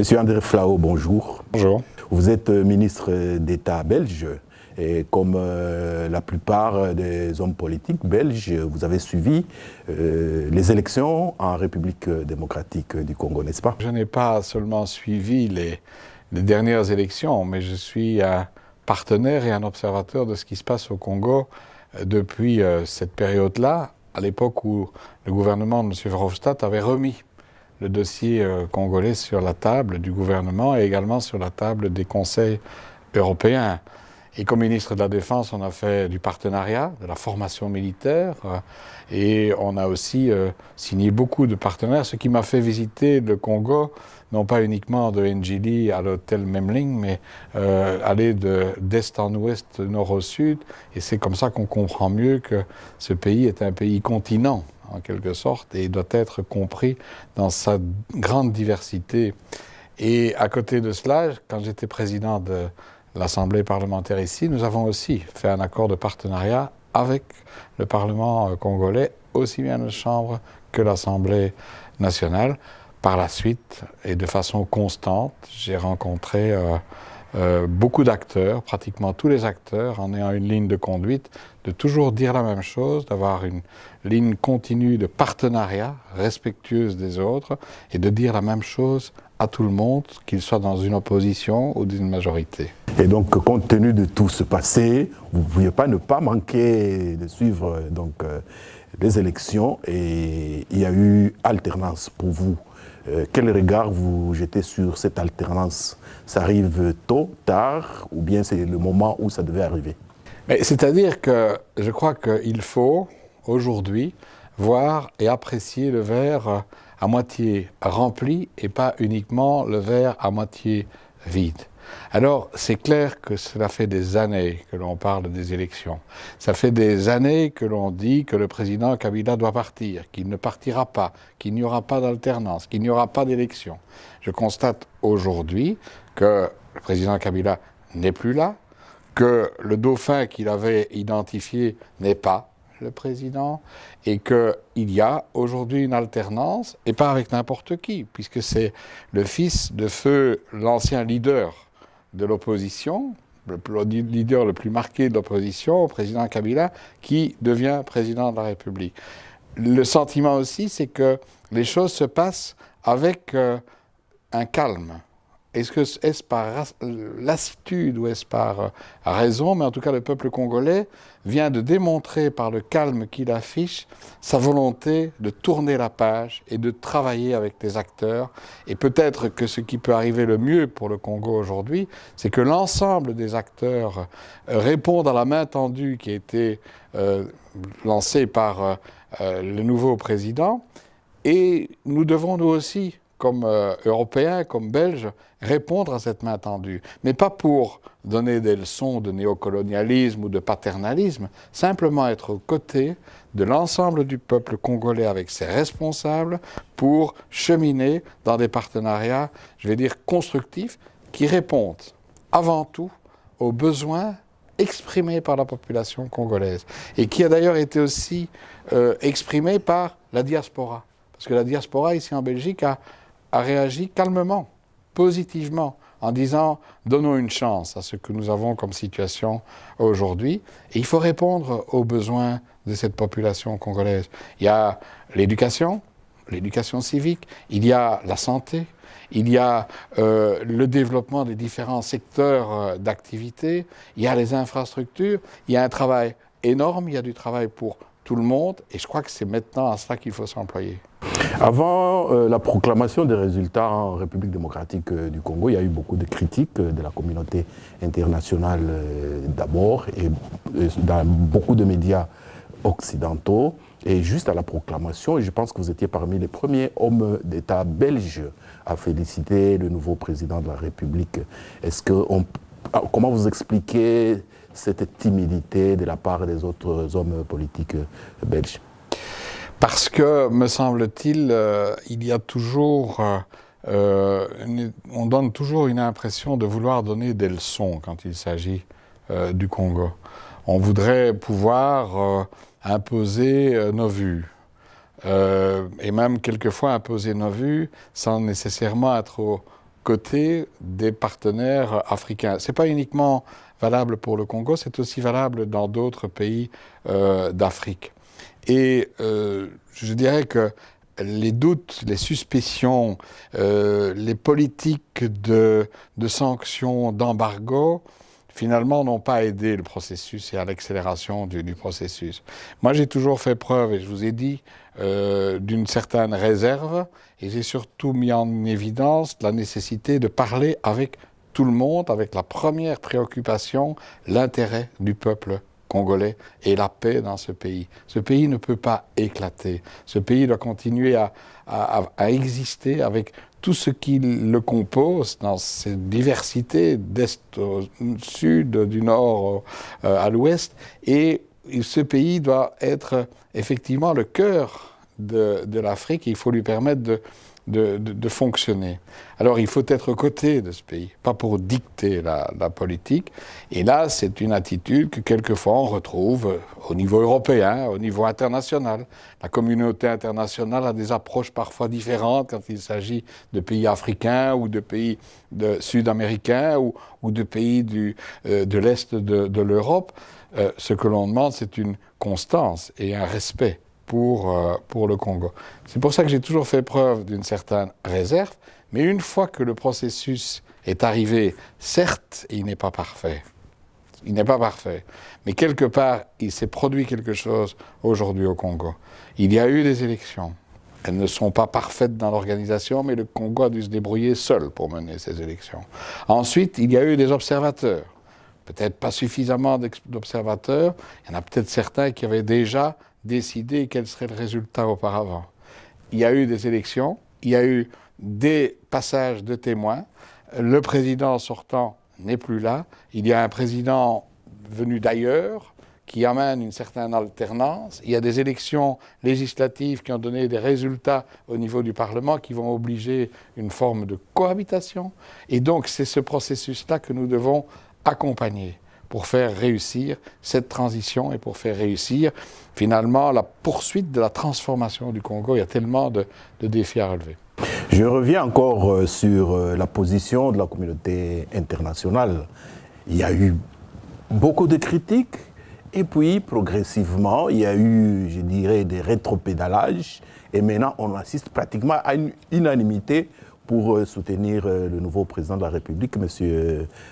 Monsieur André Flao, bonjour. Bonjour. Vous êtes ministre d'État belge et comme la plupart des hommes politiques belges, vous avez suivi les élections en République démocratique du Congo, n'est-ce pas? Je n'ai pas seulement suivi les dernières élections, mais je suis un partenaire et un observateur de ce qui se passe au Congo depuis cette période-là, à l'époque où le gouvernement de M. Verhofstadt avait remis le dossier congolais sur la table du gouvernement et également sur la table des conseils européens. Et comme ministre de la Défense, on a fait du partenariat, de la formation militaire, et on a aussi signé beaucoup de partenaires, ce qui m'a fait visiter le Congo, non pas uniquement de Njili à l'hôtel Memling, mais aller d'est en ouest, de nord au sud, et c'est comme ça qu'on comprend mieux que ce pays est un pays continent, en quelque sorte, et doit être compris dans sa grande diversité. Et à côté de cela, quand j'étais président de l'Assemblée parlementaire ici, nous avons aussi fait un accord de partenariat avec le Parlement congolais, aussi bien la Chambre que l'Assemblée nationale. Par la suite, et de façon constante, j'ai rencontré beaucoup d'acteurs, pratiquement tous les acteurs, en ayant une ligne de conduite, de toujours dire la même chose, d'avoir une ligne continue de partenariat, respectueuse des autres, et de dire la même chose à tout le monde, qu'il soit dans une opposition ou d'une majorité. Et donc, compte tenu de tout ce passé, vous ne pouviez pas ne pas manquer de suivre les élections, et il y a eu alternance pour vous. Quel regard vous jetez sur cette alternance? Ça arrive tôt, tard, ou bien c'est le moment où ça devait arriver? C'est-à-dire que je crois qu'il faut, aujourd'hui, voir et apprécier le verre à moitié rempli et pas uniquement le verre à moitié vide. Alors, c'est clair que cela fait des années que l'on parle des élections. Ça fait des années que l'on dit que le président Kabila doit partir, qu'il ne partira pas, qu'il n'y aura pas d'alternance, qu'il n'y aura pas d'élection. Je constate aujourd'hui que le président Kabila n'est plus là, que le dauphin qu'il avait identifié n'est pas le président, et qu'il y a aujourd'hui une alternance, et pas avec n'importe qui, puisque c'est le fils de feu, l'ancien leader de l'opposition, le leader le plus marqué de l'opposition, au président Kabila, qui devient président de la République. Le sentiment aussi, c'est que les choses se passent avec un calme. Est-ce par lassitude ou est-ce par raison? Mais en tout cas, le peuple congolais vient de démontrer par le calme qu'il affiche sa volonté de tourner la page et de travailler avec les acteurs. Et peut-être que ce qui peut arriver le mieux pour le Congo aujourd'hui, c'est que l'ensemble des acteurs répondent à la main tendue qui a été lancée par le nouveau président. Et nous devons, nous aussi, comme Européens, comme Belges, répondre à cette main tendue. Mais pas pour donner des leçons de néocolonialisme ou de paternalisme, simplement être aux côtés de l'ensemble du peuple congolais avec ses responsables pour cheminer dans des partenariats, je vais dire, constructifs, qui répondent avant tout aux besoins exprimés par la population congolaise et qui a d'ailleurs été aussi exprimé par la diaspora. Parce que la diaspora ici en Belgique a réagi calmement, positivement, en disant « donnons une chance à ce que nous avons comme situation aujourd'hui ». Et il faut répondre aux besoins de cette population congolaise. Il y a l'éducation civique, il y a la santé, il y a le développement des différents secteurs d'activité, il y a les infrastructures, il y a un travail énorme, il y a du travail pour tout le monde, et je crois que c'est maintenant à cela qu'il faut s'employer. Avant la proclamation des résultats en République démocratique du Congo, il y a eu beaucoup de critiques de la communauté internationale d'abord et dans beaucoup de médias occidentaux. Et juste à la proclamation, et je pense que vous étiez parmi les premiers hommes d'État belges à féliciter le nouveau président de la République. Comment vous expliquez cette timidité de la part des autres hommes politiques belges? Parce que, me semble-t-il, il y a toujours, on donne toujours une impression de vouloir donner des leçons quand il s'agit du Congo. On voudrait pouvoir imposer nos vues, et même quelquefois imposer nos vues sans nécessairement être côté des partenaires africains. Ce n'est pas uniquement valable pour le Congo, c'est aussi valable dans d'autres pays d'Afrique. Et je dirais que les doutes, les suspicions, les politiques de sanctions, d'embargo, finalement, n'ont pas aidé le processus et à l'accélération du processus. Moi, j'ai toujours fait preuve, et je vous ai dit, d'une certaine réserve, et j'ai surtout mis en évidence la nécessité de parler avec tout le monde, avec la première préoccupation, l'intérêt du peuple congolais et la paix dans ce pays. Ce pays ne peut pas éclater. Ce pays doit continuer à exister avec tout ce qui le compose dans cette diversité d'est au sud, du nord à l'ouest. Et ce pays doit être effectivement le cœur de l'Afrique et il faut lui permettre de fonctionner. Alors il faut être aux côtés de ce pays, pas pour dicter la politique. Et là, c'est une attitude que quelquefois on retrouve au niveau européen, au niveau international. La communauté internationale a des approches parfois différentes quand il s'agit de pays africains ou de pays sud-américains ou de pays de l'Est de l'Europe. Ce que l'on demande, c'est une constance et un respect pour le Congo. C'est pour ça que j'ai toujours fait preuve d'une certaine réserve, mais une fois que le processus est arrivé, certes, il n'est pas parfait. Il n'est pas parfait. Mais quelque part, il s'est produit quelque chose aujourd'hui au Congo. Il y a eu des élections. Elles ne sont pas parfaites dans l'organisation, mais le Congo a dû se débrouiller seul pour mener ces élections. Ensuite, il y a eu des observateurs. Peut-être pas suffisamment d'observateurs. Il y en a peut-être certains qui avaient déjà décider quel serait le résultat auparavant. Il y a eu des élections, il y a eu des passages de témoins, le président sortant n'est plus là, il y a un président venu d'ailleurs qui amène une certaine alternance, il y a des élections législatives qui ont donné des résultats au niveau du Parlement qui vont obliger une forme de cohabitation, et donc c'est ce processus-là que nous devons accompagner pour faire réussir cette transition et pour faire réussir finalement la poursuite de la transformation du Congo. Il y a tellement de défis à relever. Je reviens encore sur la position de la communauté internationale. Il y a eu beaucoup de critiques et puis progressivement il y a eu, je dirais, des rétropédalages et maintenant on assiste pratiquement à une unanimité pour soutenir le nouveau président de la République, M.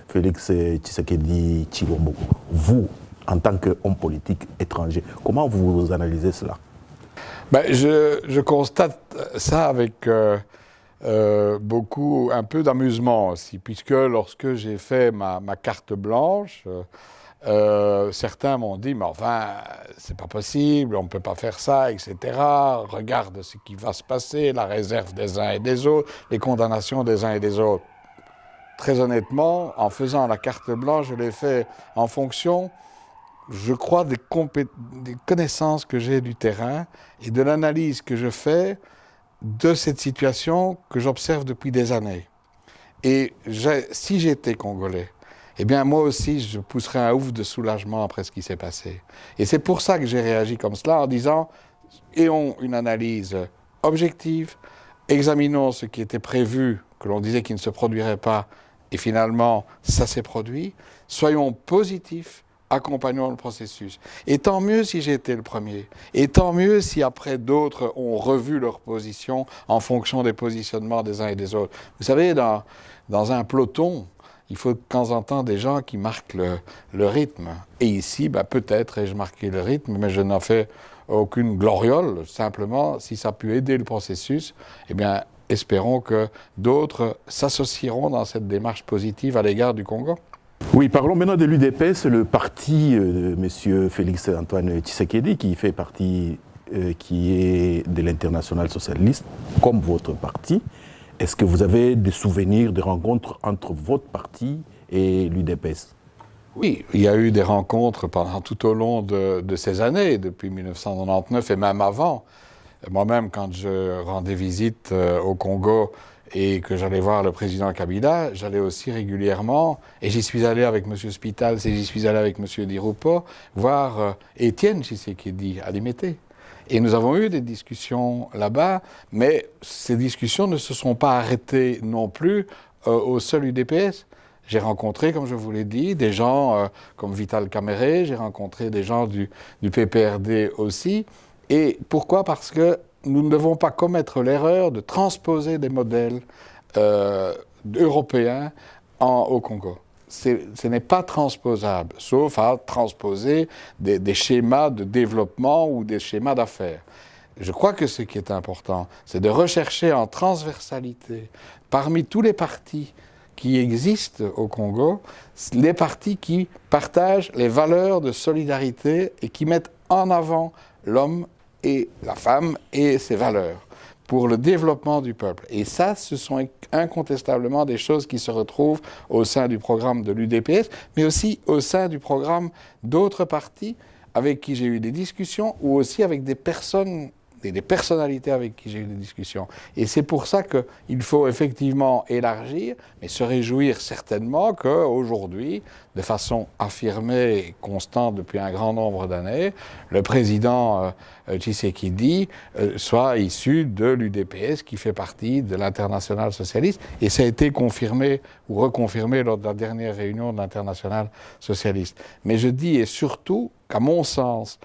Félix Tshisekedi Tshilombo. Vous, en tant qu'homme politique étranger, comment vous analysez cela? Je constate ça avec un peu d'amusement aussi, puisque lorsque j'ai fait ma carte blanche, certains m'ont dit, mais enfin, c'est pas possible, on ne peut pas faire ça, etc. Regarde ce qui va se passer, la réserve des uns et des autres, les condamnations des uns et des autres. Très honnêtement, en faisant la carte blanche, je l'ai fait en fonction, je crois, des connaissances que j'ai du terrain et de l'analyse que je fais de cette situation que j'observe depuis des années. Et si j'étais Congolais, eh bien, moi aussi, je pousserais un ouf de soulagement après ce qui s'est passé. Et c'est pour ça que j'ai réagi comme cela, en disant, ayons une analyse objective, examinons ce qui était prévu, que l'on disait qu'il ne se produirait pas, et finalement, ça s'est produit. Soyons positifs, accompagnons le processus. Et tant mieux si j'ai été le premier. Et tant mieux si après d'autres ont revu leur position en fonction des positionnements des uns et des autres. Vous savez, dans un peloton, il faut de temps en temps des gens qui marquent le rythme. Et ici, peut-être ai-je marqué le rythme, mais je n'en fais aucune gloriole. Simplement, si ça a pu aider le processus, eh bien, espérons que d'autres s'associeront dans cette démarche positive à l'égard du Congo. Oui, parlons maintenant de l'UDPS, le parti de M. Félix Antoine Tshisekedi, qui fait partie, qui est de l'Internationale socialiste, comme votre parti. Est-ce que vous avez des souvenirs de rencontres entre votre parti et l'UDPS? Oui, il y a eu des rencontres tout au long de ces années, depuis 1999 et même avant. Moi-même, quand je rendais visite au Congo et que j'allais voir le président Kabila, j'allais aussi régulièrement, et j'y suis allé avec M. Spitals et j'y suis allé avec M. Dirupo, voir Étienne Tshisekedi à Limete. Et nous avons eu des discussions là-bas, mais ces discussions ne se sont pas arrêtées non plus au seul UDPS. J'ai rencontré, comme je vous l'ai dit, des gens comme Vital Caméré, j'ai rencontré des gens du PPRD aussi. Et pourquoi? Parce que nous ne devons pas commettre l'erreur de transposer des modèles européens au Congo. Ce n'est pas transposable, sauf à transposer des schémas de développement ou des schémas d'affaires. Je crois que ce qui est important, c'est de rechercher en transversalité, parmi tous les partis qui existent au Congo, les partis qui partagent les valeurs de solidarité et qui mettent en avant l'homme et la femme et ses valeurs pour le développement du peuple. Et ça, ce sont incontestablement des choses qui se retrouvent au sein du programme de l'UDPS, mais aussi au sein du programme d'autres partis avec qui j'ai eu des discussions ou aussi avec des personnes, des personnalités avec qui j'ai eu des discussions. Et c'est pour ça qu'il faut effectivement élargir, mais se réjouir certainement qu'aujourd'hui, de façon affirmée et constante depuis un grand nombre d'années, le président Tshisekedi soit issu de l'UDPS qui fait partie de l'Internationale socialiste. Et ça a été confirmé ou reconfirmé lors de la dernière réunion de l'Internationale socialiste. Mais je dis et surtout qu'à mon sens,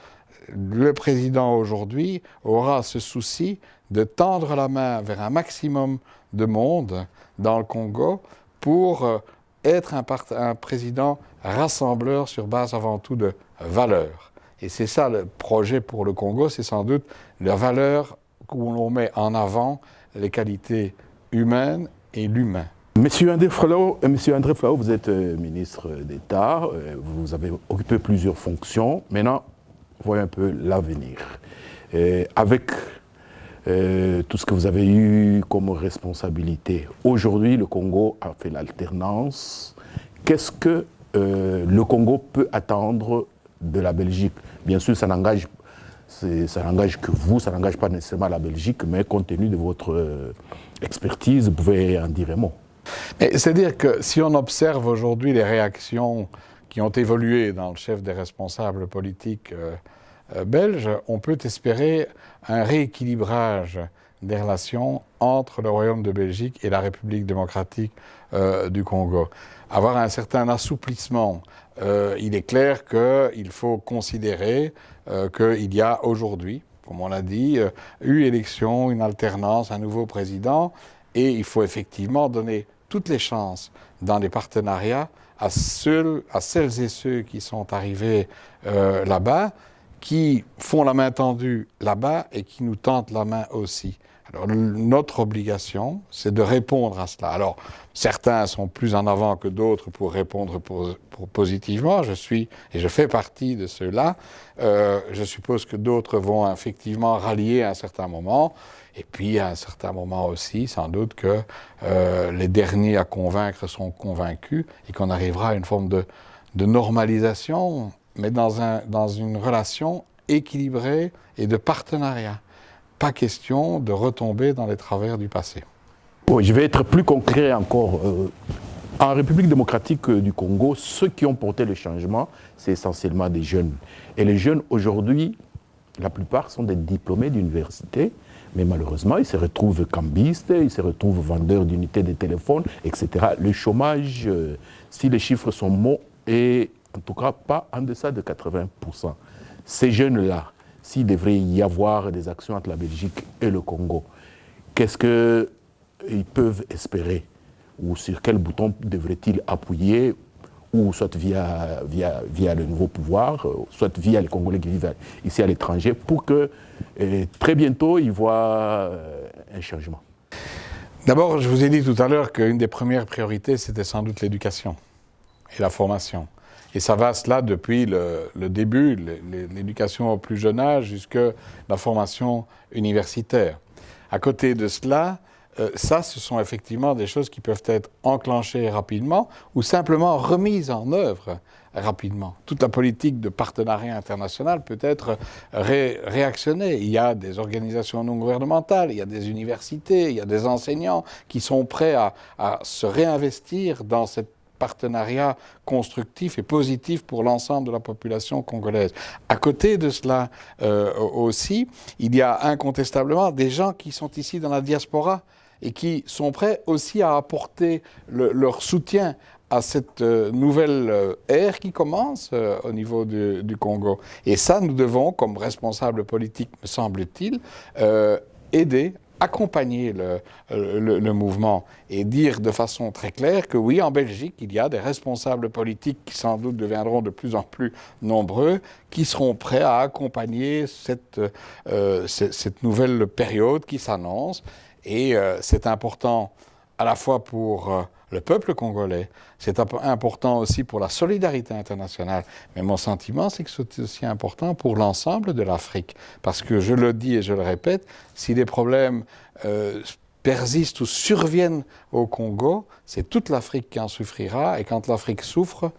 le président aujourd'hui aura ce souci de tendre la main vers un maximum de monde dans le Congo pour être un président rassembleur sur base avant tout de valeurs. Et c'est ça le projet pour le Congo, c'est sans doute la valeur où l'on met en avant les qualités humaines et l'humain. Monsieur André Flao, vous êtes ministre d'État, vous avez occupé plusieurs fonctions. Maintenant, voyons un peu l'avenir. Avec tout ce que vous avez eu comme responsabilité, aujourd'hui, le Congo a fait l'alternance. Qu'est-ce que le Congo peut attendre de la Belgique? Bien sûr, ça n'engage que vous, ça n'engage pas nécessairement la Belgique, mais compte tenu de votre expertise, vous pouvez en dire un mot. C'est-à-dire que si on observe aujourd'hui les réactions qui ont évolué dans le chef des responsables politiques belges, on peut espérer un rééquilibrage des relations entre le Royaume de Belgique et la République démocratique du Congo. Avoir un certain assouplissement. Il est clair qu'il faut considérer qu'il y a aujourd'hui, comme on l'a dit, eu élection, une alternance, un nouveau président, et il faut effectivement donner toutes les chances dans les partenariats à celles et ceux qui sont arrivés là-bas, qui font la main tendue là-bas et qui nous tendent la main aussi. Alors notre obligation, c'est de répondre à cela. Alors certains sont plus en avant que d'autres pour répondre positivement. Je suis et je fais partie de ceux-là. Je suppose que d'autres vont effectivement rallier à un certain moment. Et puis à un certain moment aussi, sans doute que les derniers à convaincre sont convaincus et qu'on arrivera à une forme de normalisation, mais dans une relation équilibrée et de partenariat. Pas question de retomber dans les travers du passé. Bon, je vais être plus concret encore. En République démocratique du Congo, ceux qui ont porté le changement, c'est essentiellement des jeunes. Et les jeunes, aujourd'hui, la plupart sont des diplômés d'université, mais malheureusement, ils se retrouvent cambistes, ils se retrouvent vendeurs d'unités de téléphone, etc. Le chômage, si les chiffres sont bons, est en tout cas pas en deçà de 80%. Ces jeunes-là, s'il devrait y avoir des actions entre la Belgique et le Congo, qu'est-ce qu'ils peuvent espérer? Ou sur quel bouton devraient-ils appuyer? Ou soit via le nouveau pouvoir, soit via les Congolais qui vivent ici à l'étranger, pour que très bientôt, ils voient un changement. D'abord, je vous ai dit tout à l'heure qu'une des premières priorités, c'était sans doute l'éducation et la formation. Et ça va cela depuis le début, l'éducation au plus jeune âge, jusqu'à la formation universitaire. À côté de cela, ça, ce sont effectivement des choses qui peuvent être enclenchées rapidement ou simplement remises en œuvre rapidement. Toute la politique de partenariat international peut être réactionnée. Il y a des organisations non gouvernementales, il y a des universités, il y a des enseignants qui sont prêts à se réinvestir dans cette partenariat constructif et positif pour l'ensemble de la population congolaise. À côté de cela aussi, il y a incontestablement des gens qui sont ici dans la diaspora et qui sont prêts aussi à apporter leur soutien à cette nouvelle ère qui commence au niveau du Congo. Et ça, nous devons, comme responsables politiques, me semble-t-il, aider, accompagner le mouvement et dire de façon très claire que oui, en Belgique, il y a des responsables politiques qui sans doute deviendront de plus en plus nombreux, qui seront prêts à accompagner cette nouvelle période qui s'annonce. Et c'est important à la fois pour le peuple congolais, c'est important aussi pour la solidarité internationale, mais mon sentiment, c'est que c'est aussi important pour l'ensemble de l'Afrique. Parce que, je le dis et je le répète, si les problèmes persistent ou surviennent au Congo, c'est toute l'Afrique qui en souffrira, et quand l'Afrique souffre,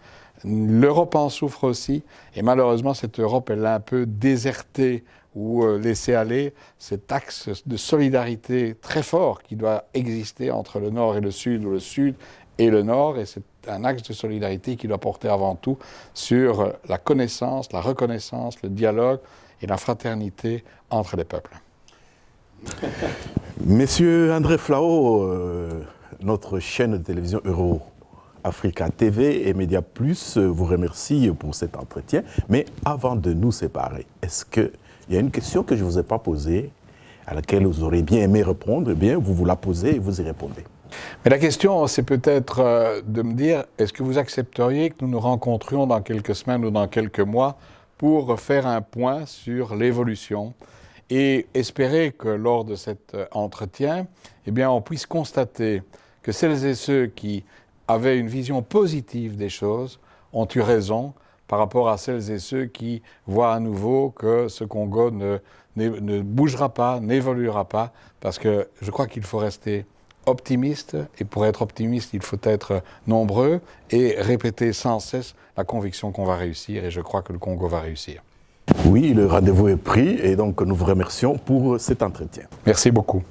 l'Europe en souffre aussi, et malheureusement, cette Europe, elle l'a un peu désertée ou laisser aller cet axe de solidarité très fort qui doit exister entre le Nord et le Sud, ou le Sud et le Nord, et c'est un axe de solidarité qui doit porter avant tout sur la connaissance, la reconnaissance, le dialogue et la fraternité entre les peuples. Monsieur André Flao, notre chaîne de télévision Euro-Africa TV et Média Plus vous remercie pour cet entretien, mais avant de nous séparer, est-ce que il y a une question que je ne vous ai pas posée, à laquelle vous auriez bien aimé répondre, eh bien, vous la posez et vous y répondez. Mais la question, c'est peut-être de me dire, est-ce que vous accepteriez que nous nous rencontrions dans quelques semaines ou dans quelques mois pour faire un point sur l'évolution et espérer que lors de cet entretien, eh bien, on puisse constater que celles et ceux qui avaient une vision positive des choses ont eu raison, par rapport à celles et ceux qui voient à nouveau que ce Congo ne bougera pas, n'évoluera pas, parce que je crois qu'il faut rester optimiste, et pour être optimiste, il faut être nombreux et répéter sans cesse la conviction qu'on va réussir, et je crois que le Congo va réussir. Oui, le rendez-vous est pris, et donc nous vous remercions pour cet entretien. Merci beaucoup.